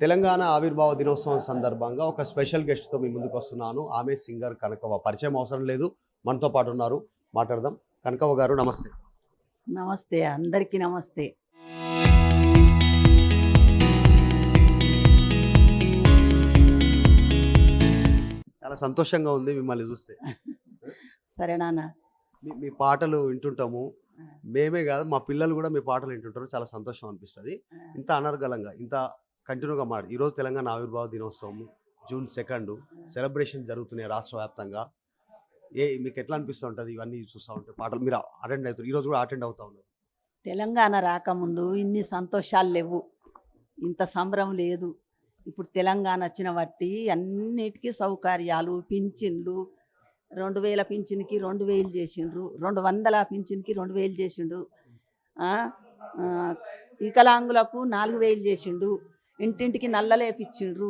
తెలంగాణ ఆవిర్భావ దినోత్సవం సందర్భంగా ఒక స్పెషల్ గెస్ట్తో మీ ముందుకు వస్తున్నాను. ఆమె సింగర్ కనకవ్వ. పరిచయం అవసరం లేదు, మనతో పాటు ఉన్నారు, మాట్లాడదాం. కనకవ్వ గారు నమస్తే. నమస్తే, అందరికీ నమస్తే. చాలా సంతోషంగా ఉంది మిమ్మల్ని చూస్తే. సరే నాన్న. మీ పాటలు వింటుంటాము, మేమే కాదు మా పిల్లలు కూడా మీ పాటలు వింటుంటారు. చాలా సంతోషం అనిపిస్తుంది. ఇంత అనర్గళంగా ఇంత కంటిన్యూగా ఈరోజు తెలంగాణ ఆవిర్భావ దినోత్సవం జూన్ 2 సెలబ్రేషన్ జరుగుతున్నాయి రాష్ట్ర వ్యాప్తంగా. మీకు ఎట్లా అనిపిస్తూ ఉంటుంది ఇవన్నీ చూస్తూ ఉంటే? పాటలు మీరు అటెండ్ అవుతారు, ఈరోజు కూడా అటెండ్ అవుతా ఉన్నారు. తెలంగాణ రాకముందు ఇన్ని సంతోషాలు లేవు, ఇంత సంబరం లేదు. ఇప్పుడు తెలంగాణ వచ్చిన బట్టి అన్నిటికీ సౌకర్యాలు, పింఛన్లు, 2000 పింఛన్కి 2000 చేసిండ్రు, 200 పింఛన్కి 2000 చేసిండు, వికలాంగులకు 4000 చేసిండు, ఇంటింటికి నల్లలేపిచ్చిండ్రు.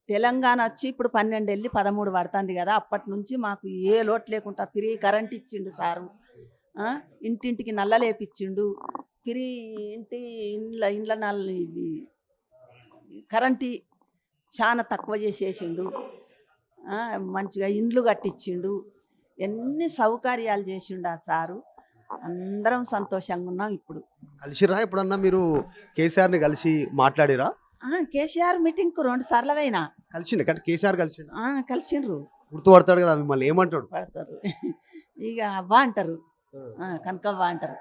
తెలంగాణ వచ్చి ఇప్పుడు 12 వెళ్ళి 13 పడుతుంది కదా. అప్పటి నుంచి మాకు ఏ లోటు లేకుండా ఫ్రీ కరెంట్ ఇచ్చిండు సారు. ఇంటింటికి నల్లలేపిచ్చిండు, ఫ్రీ ఇండ్ల నల్ల ఇవి కరెంటు చాలా తక్కువ చేసేసిండు. మంచిగా ఇండ్లు కట్టించిండు, ఎన్ని సౌకర్యాలు చేసిండు ఆ సారు. అందరం సంతోషంగా ఉన్నాం. ఇప్పుడు కలిసిరా ఎప్పుడన్నా మీరు కేసీఆర్ని కలిసి మాట్లాడిరా? కేసీఆర్ మీటింగ్కు 2 సార్లు అయినా కలిసిండు. కానీ కేసీఆర్ కలిసిండ్రు. గుర్తుపడతాడు కదా మిమ్మల్ని, ఏమంటాడు? పడతారు ఇక అవ్వా అంటారు, కనకవ్వ అంటారు.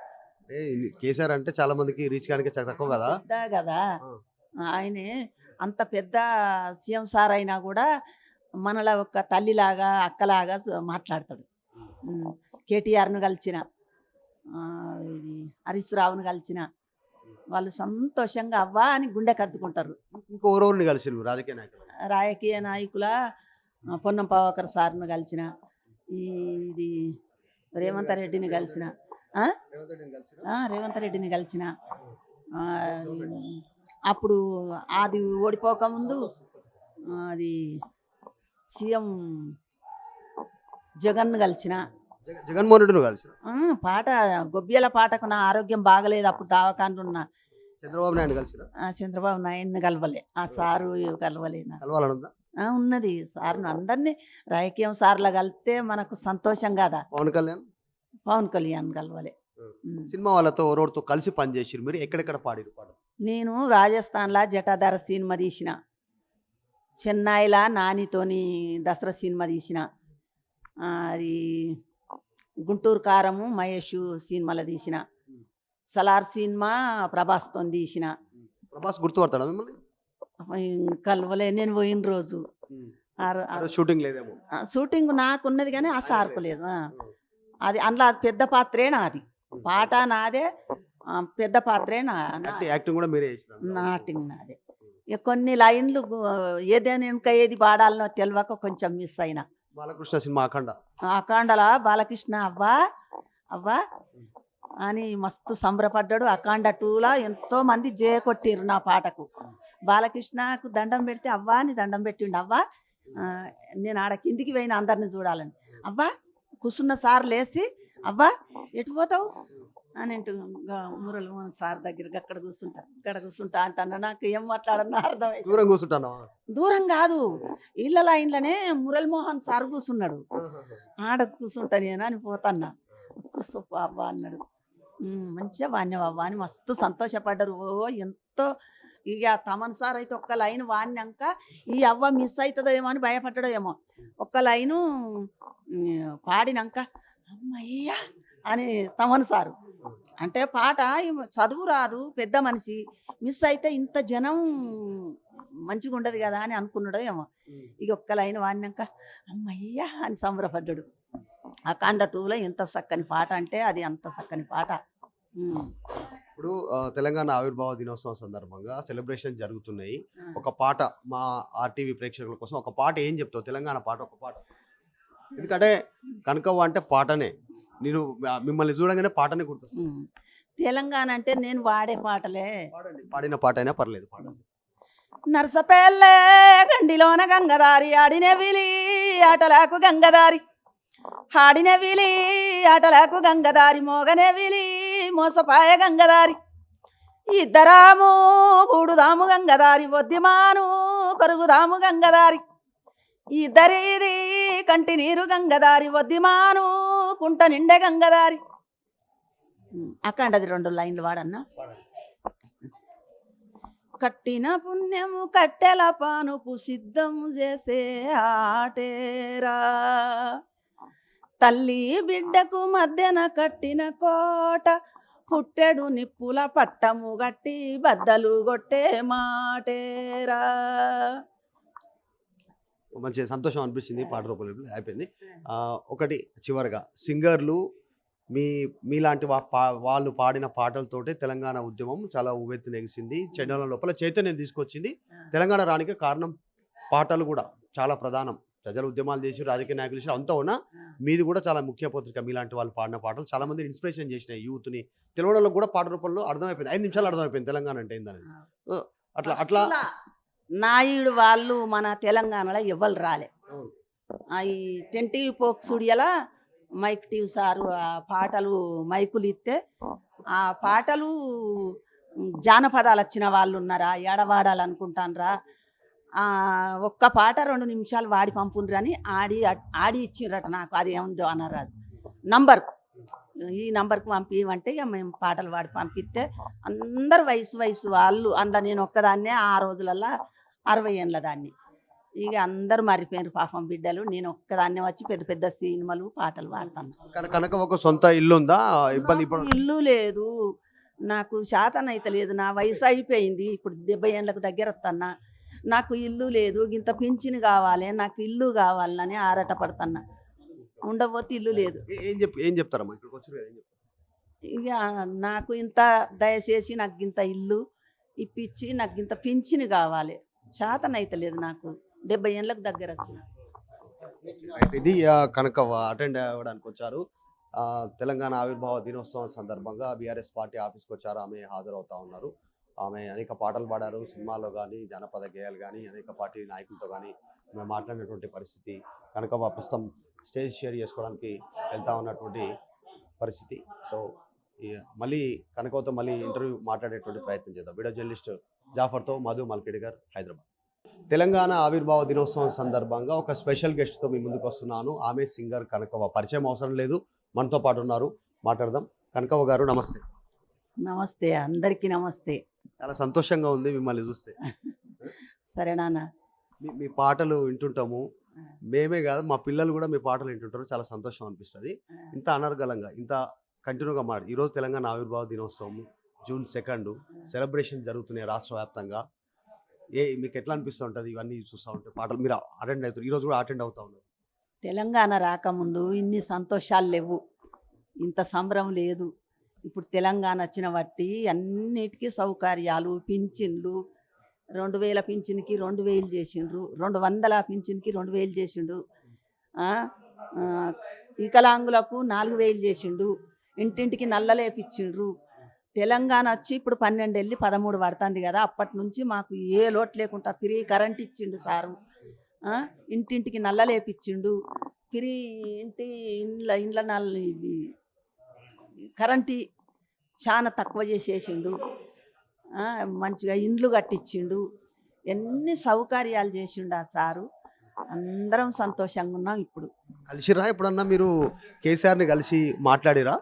కేసీఆర్ అంటే చాలా మందికి రీచ్ కానీ తక్కువ కదా కదా. ఆయనే అంత పెద్ద సీఎం సార్ అయినా కూడా మనలా ఒక తల్లిలాగా అక్కలాగా మాట్లాడతాడు. కేటీఆర్ను కలిసిన, హరీష్ రావును కలిసిన వాళ్ళు సంతోషంగా అవ్వా అని గుండె కత్తుకుంటారు. ఇంకోరెవరిని కలిసి రాజకీయ నాయకుల పొన్నం ప్రభాకర్ సార్ను కలిసిన, ఇది రేవంత్ రెడ్డిని కలిసిన, రేవంత్ రెడ్డిని కలిసిన. అప్పుడు అది ఓడిపోకముందు అది సీఎం జగన్ను కలిసిన, జగన్మోహన్ రెడ్డిని కలిసిన. పాట గొబ్బియల పాటకు నా ఆరోగ్యం బాగలేదు, అప్పుడు దావకాండ్రు ఉన్న చంద్రబాబు నాయుడు కలిసిన. చంద్రబాబు నాయుడిని కలవలే, ఆ సారు కలవలే. ఉన్నది సార్ను అందరినీ రాజకీయం సార్లు కలిస్తే మనకు సంతోషం కదా. పవన్ కళ్యాణ్ కలవలే. సినిమా వాళ్ళతో ఎవరితో కలిసి పనిచేసి మీరు ఎక్కడెక్కడ పాడిరు? నేను రాజస్థాన్లో జటాధర సినిమా తీసిన, చెన్నైలో నానితోని దసరా సినిమా తీసిన, అది గుంటూరు కారము మహేష్ సినిమాలో తీసిన, సలార్ సినిమా ప్రభాస్తో తీసిన. ప్రభాస్ గుర్తుపడతాడా మిమ్మల్ని? కలవలే, నేను పోయిన రోజు. షూటింగ్ లేదేమో? షూటింగ్ నాకున్నది కానీ ఆ సార్కు లేదు. అది అందులో పెద్ద పాత్రే నాది, పాట నాదే, పెద్ద పాత్రే యాక్టింగ్ కూడా మీరే చేసినారు? నాటింగ్ నాదే. ఇక కొన్ని లైన్లు ఏదైనా ఇంకా ఏది పాడాలనో తెలియక కొంచెం మిస్ అయినా. బాలకృష్ణ సినిమా అఖండలా బాలకృష్ణ అవ్వా అవ్వా అని మస్తు సంబరపడ్డాడు. అఖండ 2లా ఎంతో మంది జయ కొట్టిర్రు నా పాటకు. బాలకృష్ణకు దండం పెడితే అవ్వా అని దండం పెట్టిండు. అవ్వా నేను ఆడ కిందికి పోయిన అందరిని చూడాలని. అవ్వా కూర్చున్న సార్ లేచి అవ్వా ఎటు పోతావు అని అంటూ మురళి మోహన్ సార్ దగ్గర అక్కడ కూర్చుంటా అంటున్నా. నాకు ఏం మాట్లాడన్నా అర్థమైంది. దూరం కూర్చుంటాను? దూరం కాదు, ఇళ్ళ లైన్లోనే మురళి మోహన్ సార్ కూర్చున్నాడు. ఆడ కూర్చుంటా నేను అని పోతన్నా. కూర్చోప అవ్వ అన్నాడు. మంచిగా వాణ్యవవ్వ అని మస్తు సంతోషపడ్డారు. ఎంతో ఇక తమన్ సార్ అయితే ఒక్క లైన్ వాడినాక ఈ అవ్వ మిస్ అవుతుందో ఏమో అని భయపడ్డాడో ఏమో. ఒక్క లైను పాడినాక అమ్మయ్యా అని తమన్ సారు అంటే, పాట చదువు రాదు, పెద్ద మనిషి మిస్ అయితే ఇంత జనం మంచిగా ఉండదు కదా అని అనుకున్నాడో ఏమో. ఇక ఒక్క లైన్ వాడినాక అమ్మయ్యా అని సంబరపడ్డాడు. అఖండ 2లో ఎంత చక్కని పాట అంటే అది అంత చక్కని పాట. ఇప్పుడు తెలంగాణ ఆవిర్భావ దినోత్సవం సందర్భంగా సెలబ్రేషన్ జరుగుతున్నాయి. ఒక పాట మా ఆర్టీవీ ప్రేక్షకుల కోసం ఒక పాట ఏం చెప్తావు? తెలంగాణ పాట ఒక పాట. ఎందుకంటే కనకవ్వ అంటే పాటనే, నేను మిమ్మల్ని చూడగానే పాటనే గుర్తొస్తుంది. తెలంగాణ అంటే నేను వాడే పాటలే. పాడిన పాట అయినా పర్లేదు, పాడండి. నరసపల్లె గండిలోన గంగదారి ఆడిన విలి ఆటలకు గంగదారి, ఆడిన విలి ఆటలకు గంగదారి, మోగనే విలి మోసపాయ గంగదారి, ఇద్దరాము కూడుదాము గంగదారి వద్దిమాను కరుగుదాము గంగదారి ఇద్దరిది కంటి నీరు గంగదారి వద్దిమాను కుంట నిండే గంగదారి. అక్కండది 2 లైన్లు వాడన్నా. కట్టిన పుణ్యము కట్టెల పానుపు సిద్ధం చేసే ఆటేరా, తల్లి బిడ్డకు మధ్యన కట్టిన కోట పుట్టెడు నిప్పుల పట్టము గట్టి బద్దలు కొట్టే మాటేరా. మంచి సంతోషం అనిపించింది పాట రూపంలో అయిపోయింది. ఒకటి చివరిగా సింగర్లు మీలాంటి వాళ్ళు పాడిన పాటలతోటే తెలంగాణ ఉద్యమం చాలా ఉవ్వెత్తున ఎగిసింది, చెన్నెల లోపల చైతన్యం తీసుకొచ్చింది. తెలంగాణ రానికి కారణం పాటలు కూడా చాలా ప్రధానం. ప్రజలు ఉద్యమాలు చేసి రాజకీయ నాయకులు చేసి అంతా ఉన్నా మీది కూడా చాలా ముఖ్య పత్రిక. మీలాంటి వాళ్ళు పాడిన పాటలు చాలా మంది ఇన్స్పిరేషన్ చేసినాయి యూత్ని. తెలియడంలో కూడా పాట రూపంలో అర్థమైపోయింది, 5 నిమిషాలు అర్థమైపోయింది తెలంగాణ అంటే ఏందనేది. అట్లా అట్లా నాయుడు వాళ్ళు మన తెలంగాణలో ఎవ్వరు రాలే. ఈ 10 టీవీ పోక్ స్టూడియోలా మైక్ టీవీ సారు ఆ పాటలు మైకులు ఇస్తే ఆ పాటలు జానపదాలు వచ్చిన వాళ్ళు ఉన్నారా, ఏడవాడాలనుకుంటానరా, ఒక్క పాట 2 నిమిషాలు వాడి పంపుండ్రు అని ఆడి ఇచ్చిండ్రట నాకు. అది ఏముందో అన్నారు. అది నంబర్, ఈ నంబర్కి పంపించమంటే ఇక మేము పాటలు వాడి పంపిస్తే అందరు వయసు వాళ్ళు అందులో నేను ఒక్కదాన్నే ఆ రోజులల్లో 60 ఏళ్ళ దాన్ని. ఇక అందరు మారిపోయారు పాపం బిడ్డలు. నేను ఒక్కదాన్నే వచ్చి పెద్ద పెద్ద సినిమాలు పాటలు పాడతాను. కనుక ఒక సొంత ఇల్లు ఉందా? ఇబ్బంది ఇల్లు లేదు నాకు, శాతం అయితే లేదు. నా వయసు అయిపోయింది, ఇప్పుడు 70 ఏళ్ళకు దగ్గర వస్తున్నా. నాకు ఇల్లు లేదు, ఇంత పింఛను కావాలి, నాకు ఇల్లు కావాలని ఆరాట పడుతున్నా. ఉండబోతే ఇల్లు లేదు. ఏం చెప్తారమ్మా ఇక్కడికి వచ్చి? ఇక నాకు ఇంత దయచేసి నాకు ఇంత ఇల్లు ఇప్పించి నాకు ఇంత పింఛను కావాలి. శాతం అయితే లేదు నాకు, 70 ఏళ్ళకు దగ్గర వచ్చిన. ఇది కనుక అటెండ్ అవ్వడానికి వచ్చారు. తెలంగాణ ఆవిర్భావ దినోత్సవం సందర్భంగా బీఆర్ఎస్ పార్టీ ఆఫీస్కి వచ్చారు. ఆమె హాజరవుతా ఉన్నారు. ఆమె అనేక పాటలు పాడారు, సినిమాల్లో కానీ జానపద గేయాలు కానీ అనేక పార్టీ నాయకులతో కానీ మేము మాట్లాడినటువంటి పరిస్థితి. కనుక ప్రస్తుతం స్టేజ్ షేర్ చేసుకోవడానికి వెళ్తా ఉన్నటువంటి పరిస్థితి. సో మళ్ళీ కనకవతో మళ్ళీ ఇంటర్వ్యూ మాట్లాడేటువంటి ప్రయత్నం చేద్దాం. వీడియో జర్నలిస్ట్ జాఫర్తో మధు మల్కిడిగర్, హైదరాబాద్. తెలంగాణ ఆవిర్భావ దినోత్సవం సందర్భంగా ఒక స్పెషల్ గెస్ట్తో మీ ముందుకు వస్తున్నాను. ఆమె సింగర్ కనకవ్వ. పరిచయం అవసరం లేదు, మనతో పాటు ఉన్నారు, మాట్లాడదాం. కనకవ్వ గారు నమస్తే. నమస్తే, అందరికీ నమస్తే. చాలా సంతోషంగా ఉంది మిమ్మల్ని చూస్తే. సరే నాన్న. మీ పాటలు వింటుంటాము, మేమే కాదు మా పిల్లలు కూడా మీ పాటలు వింటుంటారు. చాలా సంతోషం అనిపిస్తుంది. ఇంత అనర్గళంగా ఇంత కంటిన్యూగా ఈరోజు తెలంగాణ ఆవిర్భావ దినోత్సవం జూన్ 2 సెలబ్రేషన్ జరుగుతున్నాయి రాష్ట్ర వ్యాప్తంగా. మీకు ఎట్లా అనిపిస్తూ ఉంటుంది ఇవన్నీ చూస్తూ ఉంటే? పాటలు మీరు అటెండ్ అవుతారు, ఈరోజు కూడా అటెండ్ అవుతా ఉన్నారు. తెలంగాణ రాకముందు ఇన్ని సంతోషాలు లేవు, ఇంత సంబరం లేదు. ఇప్పుడు తెలంగాణ వచ్చిన బట్టి అన్నిటికీ సౌకర్యాలు, పింఛన్లు, 2000 పింఛన్కి 2000 చేసిండ్రు, 200 పింఛన్కి 2000 చేసిండు, వికలాంగులకు 4000 చేసిండు, ఇంటింటికి నల్లలేపిచ్చిండ్రు. తెలంగాణ వచ్చి ఇప్పుడు 12 వెళ్ళి 13 పడుతుంది కదా. అప్పటి నుంచి మాకు ఏ లోటు లేకుండా ఫ్రీ కరెంట్ ఇచ్చిండు సారు. ఇంటింటికి నల్లలేపిచ్చిండు, ఫ్రీ ఇండ్ల నల్ల కరెంటు చాలా తక్కువ చేసేసిండు. మంచిగా ఇండ్లు కట్టించిండు, ఎన్ని సౌకర్యాలు చేసిండు ఆ సారు. అందరం సంతోషంగా ఉన్నాం. ఇప్పుడు కలిసిరా ఎప్పుడన్నా మీరు కేసీఆర్ని కలిసి మాట్లాడిరా?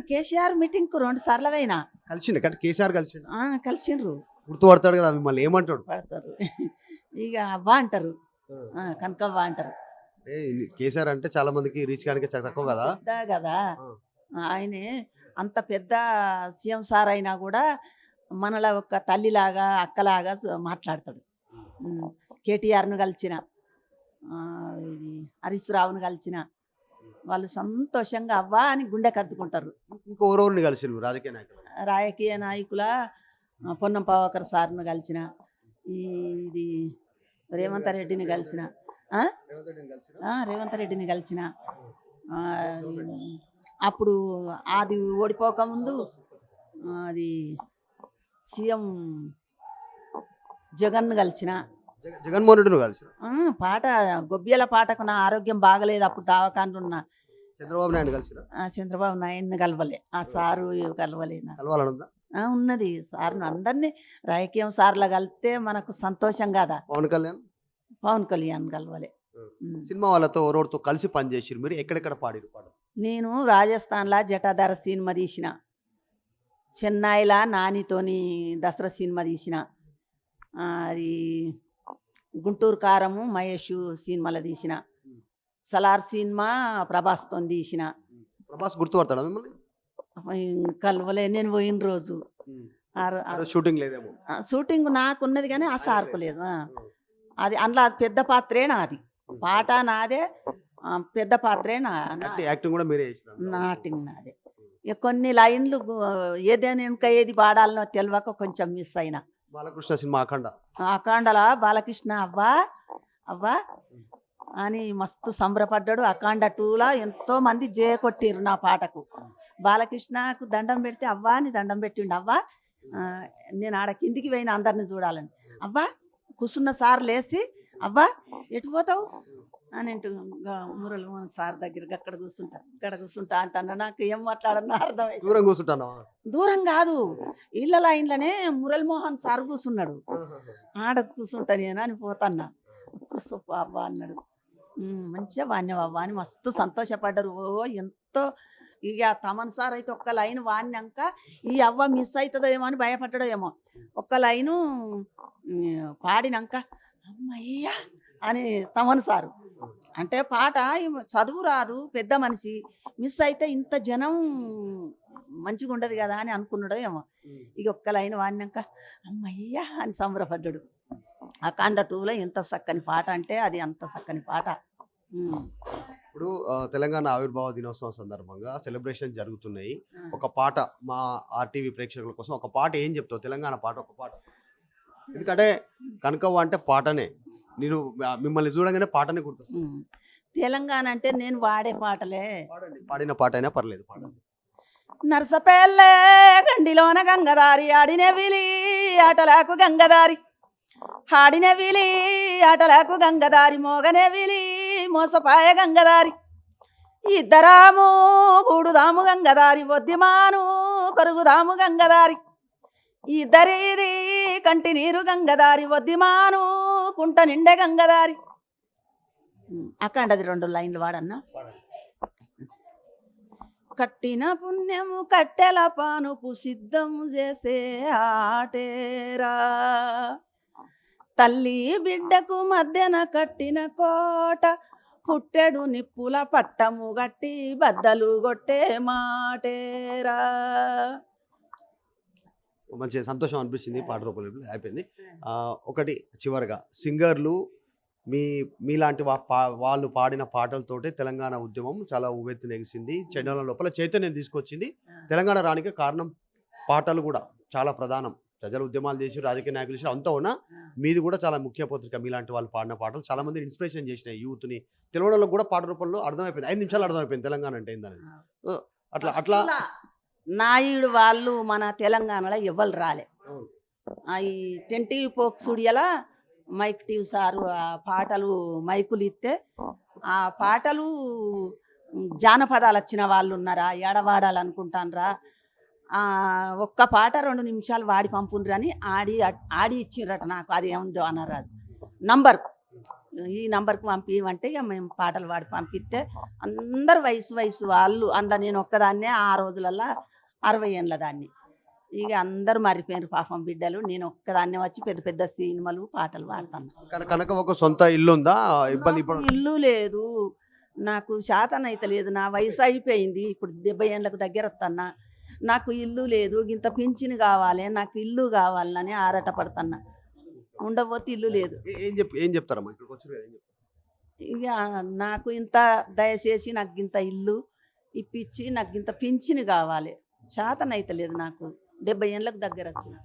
కేసీఆర్ మీటింగ్కు 2 సార్లు అయినా కలిసిండు. కానీ కేసీఆర్ కలిసిండ్రు. గుర్తుపడతాడు కదా మిమ్మల్ని, ఏమంటాడు? పడతారు ఇక అవ్వ అంటారు, కనకవ్వ అంటారు. కేసీఆర్ అంటే చాలా మందికి రీచ్ కానీ తక్కువ కదా కదా. ఆయనే అంత పెద్ద సీఎం సార్ అయినా కూడా మనలా ఒక తల్లిలాగా అక్కలాగా మాట్లాడతాడు. కేటీఆర్ను కలిసిన, హరీష్ రావును కలిసిన వాళ్ళు సంతోషంగా అవ్వా అని గుండె కద్దుకుంటారు. ఇంకోరెవరిని కలిసి రాజకీయ నాయకుల పొన్నం ప్రభాకర్ సార్ను కలిసిన, ఇది రేవంత్ రెడ్డిని కలిసిన, రేవంత్ రెడ్డిని కలిసిన. అప్పుడు అది ఓడిపోకముందు అది సీఎం జగన్ను కలిసిన, జగన్మోహన్ రెడ్డిని కలిసిన. పాట గొబ్బియల పాటకు నా ఆరోగ్యం బాగలేదు, అప్పుడు దావకాండ్రు ఉన్నా. చంద్రబాబు నాయుడు కలిసిన. చంద్రబాబు నాయుడిని కలవలే, ఆ సారు కలవలే. ఉన్నది సార్ను అందరినీ రాజకీయం సార్లు కలిస్తే మనకు సంతోషం కదా. పవన్ కళ్యాణ్ పవన్ కళ్యాణ్ కలవలే. ఉమ్. సినిమా వాళ్ళతో ఎవరెవరితో కలిసి పనిచేసిరు మీరు? ఎక్కడెక్కడ పాడిరు పాట? నేను రాజస్థాన్లో జటాధార సినిమా తీసిన, చెన్నైలా నానితోని దసరా సినిమా తీసిన, అది గుంటూరు కారము మహేష్ సినిమాలో తీసిన, సలార్ సినిమా ప్రభాస్తో తీసిన. ప్రభాస్ గుర్తుపడతాడా మిమ్మల్ని? కలవలే నేను పోయిన రోజు. షూటింగ్ లేదేమో. షూటింగ్ నాకున్నది కానీ ఆ సార్కు లేదు. అది అందులో పెద్ద పాత్రే నాది, పాట నాదే, పెద్ద పాత్రే యాక్టింగ్ కూడా మీరే చేసినారు? నాటింగ్ నాదే. ఇక కొన్ని లైన్లు ఏదైనా ఇంకా ఏది పాడాలనో తెలియక కొంచెం మిస్ అయినా. బాలకృష్ణ సినిమా అఖండ. అఖండలా బాలకృష్ణ అవ్వా అవ్వా అని మస్తు సంబరపడ్డాడు. అఖండ 2లా ఎంతో మంది జయ కొట్టిర్రు నా పాటకు. బాలకృష్ణకు దండం పెడితే అవ్వా అని దండం పెట్టిండు. అవ్వా నేను ఆడ కిందికి పోయిన అందరిని చూడాలని. అవ్వా కూర్చున్న సార్ లేచి అవ్వా ఎటు పోతావు అని అంటూ మురళి మోహన్ సార్ దగ్గర ఇక్కడ కూర్చుంటా అంటన్నా. నాకు ఏం మాట్లాడన్నా అర్థమైంది. దూరం కూర్చుంటాను. దూరం కాదు, ఇళ్ళ లైన్లోనే మురళి మోహన్ సార్ కూర్చున్నాడు. ఆడ కూర్చుంటా నేను అని పోతన్నా. కూర్చో అవ్వ అన్నాడు. మంచిగా వాణ్యవవ్వ అని మస్తు సంతోషపడ్డారు. ఎంతో ఇక తమన్ సార్ అయితే ఒక్క లైన్ వాడినాక ఈ అవ్వ మిస్ అవుతుందో ఏమో అని భయపడ్డాడో ఏమో. ఒక్క లైను పాడినాక అమ్మయ్యా అని తమన్ సారు అంటే పాట చదువు రాదు, పెద్ద మనిషి మిస్ అయితే ఇంత జనం మంచిగా ఉండదు కదా అని అనుకున్నాడో ఏమో. ఇక ఒక్క లైన్ వాడినాక అమ్మయ్యా అని సంబరపడ్డాడు. అఖండ 2లో ఎంత చక్కని పాట అంటే అది అంత చక్కని పాట. ఇప్పుడు తెలంగాణ ఆవిర్భావ దినోత్సవం సందర్భంగా సెలబ్రేషన్ జరుగుతున్నాయి. ఒక పాట మా ఆర్టీవీ ప్రేక్షకుల కోసం ఒక పాట ఏం చెప్తావు? తెలంగాణ పాట ఒక పాట. ఎందుకంటే కనకవ్వ అంటే పాటనే, నేను మిమ్మల్ని చూడగానే పాటనే గుర్తొస్తుంది. తెలంగాణ అంటే నేను వాడే పాటలే. పాడిన పాట అయినా పర్లేదు పాడండి. నరసపేల్లే గండిలోన గంగదారి ఆడిన విలి ఆటలాకు గంగదారి, ఆడిన విలి ఆటలాకు గంగదారి, మోగనే విలి మోసపాయ గంగదారి, ఇద్దరాము గూడుదాము గంగదారి, వద్దిమాను కొరుగుదాము గంగదారి, ఇద్దరిది కంటి నీరు గంగదారి, వద్దిమాను కుంట నిండే గంగదారి. అఖండది 2 లైన్లు వాడన్నా. కట్టిన పుణ్యము కట్టెల పానుపు సిద్ధం చేసే ఆటేరా, తల్లి బిడ్డకు మధ్యన కట్టిన కోట, పుట్టెడు నిప్పుల పట్టము గట్టి బద్దలు కొట్టే మాటేరా. మంచి సంతోషం అనిపించింది పాట రూపంలో అయిపోయింది. ఒకటి చివరిగా సింగర్లు మీలాంటి వాళ్ళు పాడిన పాటలతోటే తెలంగాణ ఉద్యమం చాలా ఉవ్వెత్తున ఎగిసింది, చెన్నెల లోపల చైతన్యం తీసుకొచ్చింది. తెలంగాణ రానికి కారణం పాటలు కూడా చాలా ప్రధానం. ప్రజల ఉద్యమాలు చేసి రాజకీయ నాయకులు చేసి అంతా ఉన్నా మీది కూడా చాలా ముఖ్య పత్రిక. మీలాంటి వాళ్ళు పాడిన పాటలు చాలా మంది ఇన్స్పిరేషన్ చేసినాయి యూత్ని. తెలంగాణలో కూడా పాట రూపంలో అర్థమైపోయింది, 5 నిమిషాలు అర్థమైపోయింది తెలంగాణ అంటే ఏందనేది. అట్లా అట్లా నాయుడు వాళ్ళు మన తెలంగాణలో ఎవ్వరు రాలే. ఈ 10 టీవీ పోక్ స్టూడియోలా మైక్ టీవీ సారు ఆ పాటలు మైకులు ఇస్తే ఆ పాటలు జానపదాలు వచ్చిన వాళ్ళు ఉన్నారా, ఏడవాడాలనుకుంటానరా, ఒక్క పాట 2 నిమిషాలు వాడి పంపుండ్రని ఆడి ఇచ్చిర్రట నాకు. అది ఏముందో అన్నారు. అది నంబర్, ఈ నంబర్కి పంపించమంటే ఇక మేము పాటలు వాడి పంపిస్తే అందరు వయసు వాళ్ళు అందులో నేను ఒక్కదాన్నే ఆ రోజులల్లో 60 ఏళ్ళ దాన్ని. ఇక అందరు మారిపోయారు పాపం బిడ్డలు. నేను ఒక్కదాన్నే వచ్చి పెద్ద పెద్ద సినిమాలు పాటలు పాడతాను. కనుక ఒక సొంత ఇల్లు ఉందా? ఇబ్బంది ఇల్లు లేదు నాకు, శాతం అయితే లేదు. నా వయసు అయిపోయింది, ఇప్పుడు 70 ఏళ్ళకు దగ్గర వస్తున్నా. నాకు ఇల్లు లేదు, ఇంత పింఛను కావాలి, నాకు ఇల్లు కావాలని ఆరాట పడుతున్నా. ఉండబోతే ఇల్లు లేదు. ఏం చెప్తారమ్మా ఇక్కడికి వచ్చి? ఇక నాకు ఇంత దయచేసి నాకు ఇంత ఇల్లు ఇప్పించి నాకు ఇంత పింఛను కావాలి, శాతం అయితే లేదు నాకు. 70 ఏళ్ళకు దగ్గర వచ్చిన.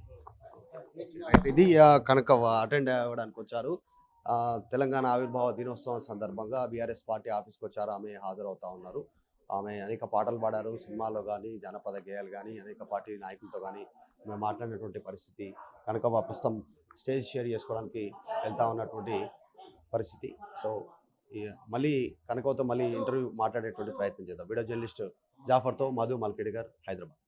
ఇది కనకవ్వ అటెండ్ అవ్వడానికి వచ్చారు. తెలంగాణ ఆవిర్భావ దినోత్సవం సందర్భంగా బీఆర్ఎస్ పార్టీ ఆఫీస్కి వచ్చారు. ఆమె హాజరవుతా ఉన్నారు. ఆమె అనేక పాటలు పాడారు, సినిమాల్లో కానీ జానపద గేయాలు కానీ అనేక పార్టీ నాయకులతో కానీ మేము మాట్లాడినటువంటి పరిస్థితి. కనకవ్వ ప్రస్తుతం స్టేజ్ షేర్ చేసుకోవడానికి వెళ్తా ఉన్నటువంటి పరిస్థితి. సో మళ్ళీ కనకవ్వతో మళ్ళీ ఇంటర్వ్యూ మాట్లాడేటువంటి ప్రయత్నం చేద్దాం. వీడియో జర్నలిస్ట్ జాఫర్తో మధు మల్కిడిగర్, హైదరాబాద్.